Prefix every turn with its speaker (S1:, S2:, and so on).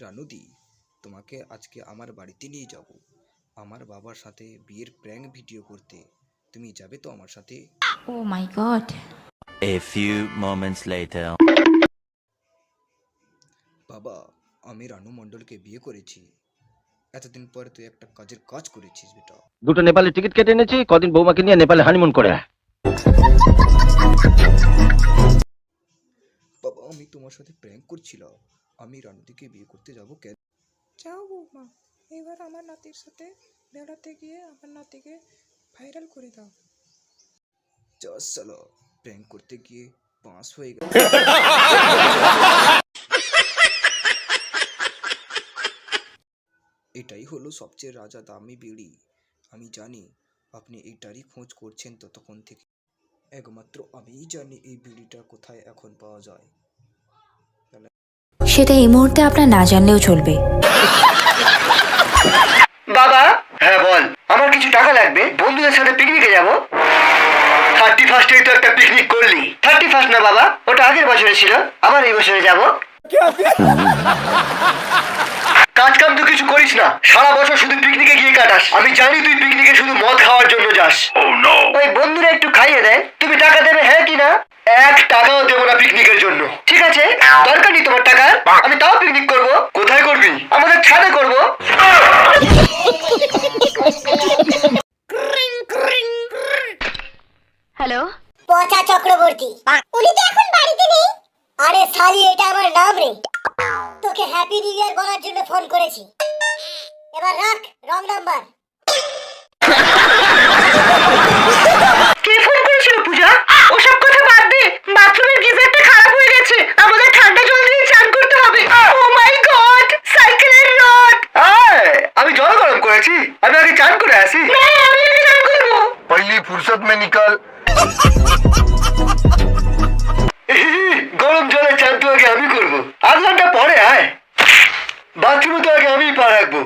S1: রানুদি, তোমাকে আজকে আমার বাড়িতে নিয়ে যাব আমার বাবার সাথে বিয়ের প্র্যাঙ্ক ভিডিও করতে। তুমি যাবে তো আমার সাথে?
S2: Oh my god.
S3: A few moments later.
S1: বাবা, আমি রানু মণ্ডলকে বিয়ে করেছি। এতদিন পরে তুই একটা কাজের কাজ করেছিস বেটা।
S4: দুটো নেপালের টিকিট কেটে এনেছি, কদিন বৌমাকে নিয়ে নেপালে হানিমুন করে।
S1: বাবা, আমি তোমার সাথে প্র্যাঙ্ক করছিলাম। আমি রানুদিকে বিয়ে করতে যাব কেন?
S5: যাও বৌমা, এবার আমার নাতির সাথে বেড়াতে গিয়ে আমার নাতিকে ভাইরাল করে দাও।
S1: চাস সালা, প্র্যাঙ্ক করতে গিয়ে পাস হয়ে গেল। এটাই হলো সবচেয়ে রাজা দামি বিড়ি। আমি জানি আপনি এইটারই খোঁজ করছেন ততক্ষণ থেকে। একমাত্র আমিই জানি এই বিড়িটা কোথায় এখন পাওয়া যায়।
S2: সেটা এই মুহূর্তে আপনার না জানলেও চলবে।
S6: বাবা, হ্যাঁ বল। আমার কিছু টাকা লাগবে, বন্ধুদের সাথে পিকনিকে যাব। 31st তো একটা পিকনিক করলি। 31st না বাবা, ওটা আগের বছরে ছিল, আবার এই বছরে যাব। কাজ কাম তো কিছু করিস না, সারা বছর শুধু পিকনিকে গিয়ে কাটাস। আমি জানি তুই পিকনিকে শুধু মদ খাওয়ার জন্য যাস। ওই বন্ধুরা একটু খাইয়ে দেয়, তুমি টাকা দেবে হ্যাঁ কি না? 1 টাকাও দেবো না পিকনিকের জন্য। ঠিক আছে, দরকার নেই তোমার টাকা, আমি তাও পিকনিক করব। কোথায় করবি? আমাদের ছাদে করব।
S2: হ্যালো,
S7: পচা চক্রবর্তী, উনি তো এখন বাড়িতে নেই। আরে সালি, এটা আমার নাম রে। তোকে হ্যাপি নিউ ইয়ার বলার জন্য ফোন করেছি। এবার রাখ, রং নাম্বার।
S6: কে ফোন করেছিল পূজা? ওসব কথা বাদ দে, বাথরুমের গিজারটা খারাপ হয়ে গেছে, আমাদের ঠান্ডা জল দিয়ে চান করতে হবে। ও মাই গড, সাইকেলের রড। আমি জল গরম করেছি, আমি আগে চান করে আসি। না, আমি আগে চান করব। পহলি ফুরসত মে নিকাল। গরম জলে চান তো আগে আমি করব, 8 ঘন্টা পরে আয়। বাথরুমে তো আগে আমি পা রাখবো।